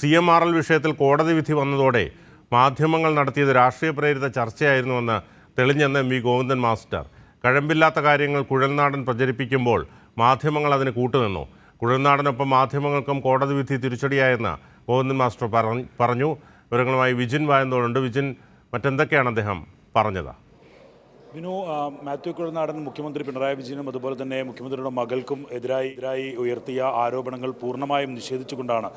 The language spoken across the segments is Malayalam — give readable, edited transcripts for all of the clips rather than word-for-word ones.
CMRL വിഷയത്തിൽ കോടതി വിധി വന്നതോടെ മാധ്യമങ്ങൾ നടത്തിയത് രാഷ്ട്രീയ പ്രേരിത ചർച്ചയായിരുന്നുവെന്ന് തെളിഞ്ഞെന്ന് MV ഗോവിന്ദൻ മാസ്റ്റർ. കഴമ്പില്ലാത്ത കാര്യങ്ങൾ കുഴൽനാടൻ പ്രചരിപ്പിക്കുമ്പോൾ മാധ്യമങ്ങൾ അതിന് കൂട്ടുനിന്നു. കുഴൽനാടനൊപ്പം മാധ്യമങ്ങൾക്കും കോടതി വിധി തിരിച്ചടിയായെന്ന് ഗോവിന്ദൻ മാസ്റ്റർ പറഞ്ഞു. വിവരങ്ങളുമായി വിജിൻ വായന്തോടുണ്ട്. വിജിൻ, മറ്റെന്തൊക്കെയാണ് അദ്ദേഹം പറഞ്ഞത്? മാത്യു കുഴൽനാടൻ മുഖ്യമന്ത്രി പിണറായി വിജയനും അതുപോലെ തന്നെ മുഖ്യമന്ത്രിയുടെ മകൾക്കും എതിരായി ഉയർത്തിയ ആരോപണങ്ങൾ പൂർണ്ണമായും നിഷേധിച്ചുകൊണ്ടാണ്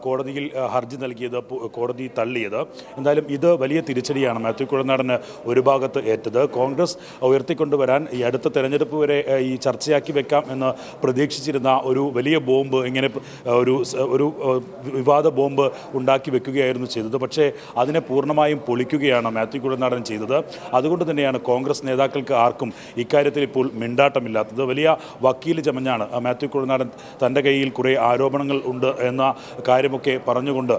കോടതിയിൽ ഹർജി നൽകിയത്. കോടതി തള്ളിയത്. എന്തായാലും ഇത് വലിയ തിരിച്ചടിയാണ് മാത്യു കുഴൽനാടന് ഒരു ഭാഗത്ത് ഏറ്റത്. കോൺഗ്രസ് ഉയർത്തിക്കൊണ്ടുവരാൻ ഈ അടുത്ത തെരഞ്ഞെടുപ്പ് വരെ ഈ ചർച്ചയാക്കി വെക്കാം എന്ന് പ്രതീക്ഷിച്ചിരുന്ന ഒരു വലിയ ബോംബ് ഇങ്ങനെ ഒരു വിവാദ ബോംബ് ഉണ്ടാക്കി വെക്കുകയായിരുന്നു ചെയ്തത്. പക്ഷേ അതിനെ പൂർണ്ണമായും പൊളിക്കുകയാണ് മാത്യു കുഴൽനാടൻ ചെയ്തത്. അതുകൊണ്ട് തന്നെയാണ് കോൺഗ്രസ് നേതാക്കൾക്ക് ആർക്കും ഇക്കാര്യത്തിൽ ഇപ്പോൾ മിണ്ടാട്ടമില്ലാത്തത്. വലിയ വക്കീൽ ചമഞ്ഞാണ് മാത്യു കുഴൽനാടൻ തൻ്റെ കയ്യിൽ കുറേ ആരോപണങ്ങൾ ഉണ്ട് എന്ന കാര്യമൊക്കെ പറഞ്ഞുകൊണ്ട്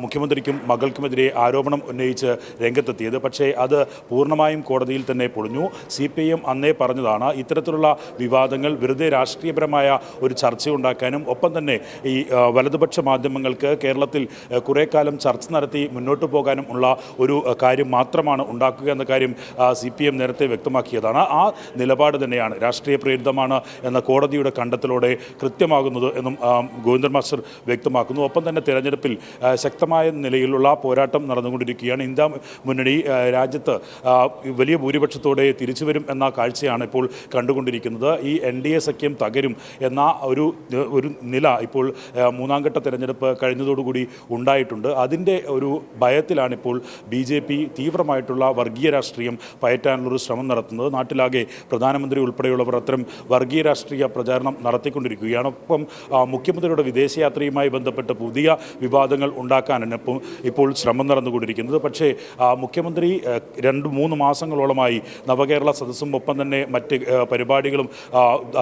മുഖ്യമന്ത്രിക്കും മകൾക്കുമെതിരെ ആരോപണം ഉന്നയിച്ച് രംഗത്തെത്തിയത്. പക്ഷേ അത് പൂർണ്ണമായും കോടതിയിൽ തന്നെ പൊളിഞ്ഞു. CPIM അന്നേ പറഞ്ഞതാണ് ഇത്തരത്തിലുള്ള വിവാദങ്ങൾ വെറുതെ രാഷ്ട്രീയപരമായ ഒരു ചർച്ചയുണ്ടാക്കാനും ഒപ്പം തന്നെ ഈ വലതുപക്ഷ മാധ്യമങ്ങൾക്ക് കേരളത്തിൽ കുറേ കാലം ചർച്ച നടത്തി മുന്നോട്ട് പോകാനും ഉള്ള ഒരു കാര്യം മാത്രമാണ് ഉണ്ടാക്കുക എന്ന കാര്യം CPIM നേരത്തെ വ്യക്തമാക്കിയതാണ്. ആ നിലപാട് തന്നെയാണ് രാഷ്ട്രീയ പ്രേരിതമാണ് എന്ന കോടതിയുടെ കണ്ടെത്തലോടെ കൃത്യമാകുന്നത് എന്നും ഗോവിന്ദൻ മാസ്റ്റർ വ്യക്തമാക്കുന്നു. ഒപ്പം തന്നെ തെരഞ്ഞെടുപ്പിൽ ശക്തമായ നിലയിലുള്ള പോരാട്ടം നടന്നുകൊണ്ടിരിക്കുകയാണ്. ഇന്ത്യ മുന്നണി രാജ്യത്ത് വലിയ ഭൂരിപക്ഷത്തോടെ തിരിച്ചുവരും എന്ന കാഴ്ചയാണ് ഇപ്പോൾ കണ്ടുകൊണ്ടിരിക്കുന്നത്. ഈ NDA സഖ്യം തകരും എന്ന ഒരു നില ഇപ്പോൾ മൂന്നാംഘട്ട തെരഞ്ഞെടുപ്പ് കഴിഞ്ഞതോടുകൂടി ഉണ്ടായിട്ടുണ്ട്. അതിൻ്റെ ഒരു ഭയത്തിലാണിപ്പോൾ BJP തീവ്രമായിട്ടുള്ള വർഗീയ രാഷ്ട്രീയം പയറ്റാനുള്ളൊരു ശ്രമം നടത്തുന്നത്. നാട്ടിലാകെ പ്രധാനമന്ത്രി ഉൾപ്പെടെയുള്ളവർ അത്തരം വർഗീയ രാഷ്ട്രീയ പ്രചാരണം നടത്തിക്കൊണ്ടിരിക്കുകയാണ്. ഒപ്പം മുഖ്യമന്ത്രിയുടെ വിദേശയാത്രയുമായി ബന്ധപ്പെട്ട് പുതിയ വിവാദങ്ങൾ ഉണ്ടാക്കാനാണ് ഇപ്പോൾ ശ്രമം നടന്നുകൊണ്ടിരിക്കുന്നത്. പക്ഷേ മുഖ്യമന്ത്രി 2-3 മാസങ്ങളോളമായി നവകേരള സദസ്സും ഒപ്പം തന്നെ മറ്റ് പരിപാടികളും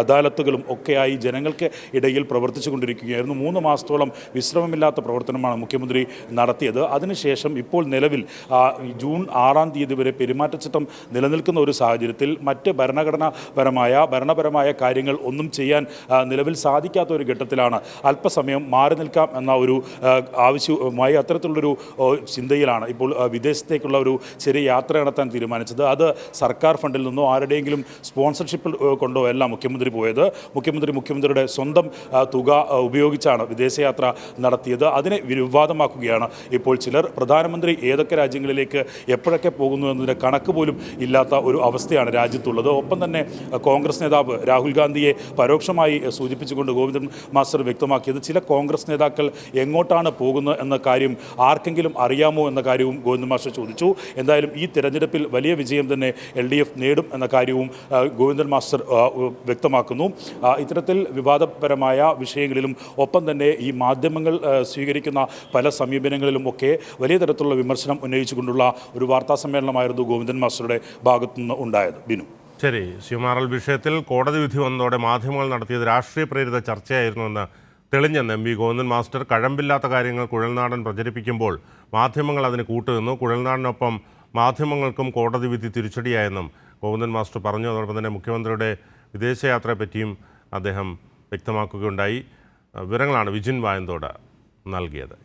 അദാലത്തുകളും ഒക്കെയായി ജനങ്ങൾക്ക് ഇടയിൽ പ്രവർത്തിച്ചു കൊണ്ടിരിക്കുകയായിരുന്നു. 3 മാസത്തോളം വിശ്രമമില്ലാത്ത പ്രവർത്തനമാണ് മുഖ്യമന്ത്രി നടത്തിയത്. അതിനുശേഷം ഇപ്പോൾ നിലവിൽ ജൂൺ 6-ാം തീയതി വരെ പെരുമാറ്റച്ചട്ടം നിലനിൽക്കുന്ന ഒരു സാഹചര്യത്തിൽ മറ്റ് ഭരണപരമായ കാര്യങ്ങൾ ഒന്നും ചെയ്യാൻ നിലവിൽ സാധിക്കാത്ത ഒരു ഘട്ടത്തിലാണ് അല്പസമയം മാറി നിൽക്കാം എന്ന ഒരു ആവശ്യവുമായി അത്തരത്തിലുള്ളൊരു ചിന്തയിലാണ് ഇപ്പോൾ വിദേശത്തേക്കുള്ള ഒരു ചെറിയ യാത്ര നടത്താൻ തീരുമാനിച്ചത്. അത് സർക്കാർ ഫണ്ടിൽ നിന്നോ ആരുടെയെങ്കിലും സ്പോൺസർഷിപ്പിൽ കൊണ്ടോ അല്ല മുഖ്യമന്ത്രി പോയത്. മുഖ്യമന്ത്രിയുടെ സ്വന്തം തുക ഉപയോഗിച്ചാണ് വിദേശയാത്ര നടത്തിയത്. അതിനെ വിവാദമാക്കുകയാണ് ഇപ്പോൾ ചിലർ. പ്രധാനമന്ത്രി ഏതൊക്കെ രാജ്യങ്ങളിലേക്ക് എപ്പോഴൊക്കെ പോകുന്നു എന്നതിൻ്റെ കണക്ക് പോലും ഇല്ലാത്ത ഒരു അവസ്ഥയാണ് രാജ്യത്തുള്ളത്. ഒപ്പം തന്നെ കോൺഗ്രസ് നേതാവ് രാഹുൽ ഗാന്ധിയെ പരോക്ഷമായി സൂചിപ്പിച്ചുകൊണ്ട് ഗോവിന്ദൻ മാസ്റ്റർ വ്യക്തമാക്കിയത് ചില കോൺഗ്രസ് നേതാക്കൾ എങ്ങോട്ടാണ് പോകുന്നത് എന്ന കാര്യം ആർക്കെങ്കിലും അറിയാമോ എന്ന കാര്യവും ഗോവിന്ദൻ മാസ്റ്റർ ചോദിച്ചു. എന്തായാലും ഈ തെരഞ്ഞെടുപ്പിൽ വലിയ വിജയം തന്നെ LDF നേടും എന്ന കാര്യവും ഗോവിന്ദൻ മാസ്റ്റർ വ്യക്തമാക്കുന്നു. ഇത്തരത്തിൽ വിവാദപരമായ വിഷയങ്ങളിലും ഒപ്പം തന്നെ ഈ മാധ്യമങ്ങൾ സ്വീകരിക്കുന്ന പല സമീപനങ്ങളിലും ഒക്കെ വലിയ തരത്തിലുള്ള വിമർശനം ഉന്നയിച്ചുകൊണ്ടുള്ള ഒരു വാർത്താ സമ്മേളനമായിരുന്നു ഗോവിന്ദൻ മാസ്റ്ററുടെ ഭാഗത്തുനിന്ന് ഉണ്ടായത്. ബിനു, ശരി. CMRL വിഷയത്തിൽ കോടതി വിധി വന്നതോടെ മാധ്യമങ്ങൾ നടത്തിയത് രാഷ്ട്രീയ പ്രേരിത ചർച്ചയായിരുന്നുവെന്ന് തെളിഞ്ഞെന്ന് MV ഗോവിന്ദൻ മാസ്റ്റർ. കഴമ്പില്ലാത്ത കാര്യങ്ങൾ കുഴൽനാടൻ പ്രചരിപ്പിക്കുമ്പോൾ മാധ്യമങ്ങൾ അതിന് കൂട്ടുനിന്നു. കുഴൽനാടനൊപ്പം മാധ്യമങ്ങൾക്കും കോടതി വിധി തിരിച്ചടിയായെന്നും ഗോവിന്ദൻ മാസ്റ്റർ പറഞ്ഞു. അതോടൊപ്പം തന്നെ മുഖ്യമന്ത്രിയുടെ വിദേശയാത്രയെപ്പറ്റിയും അദ്ദേഹം വ്യക്തമാക്കുകയുണ്ടായി. വിവരങ്ങളാണ് വിജിൻ വായന്തോട് നൽകിയത്.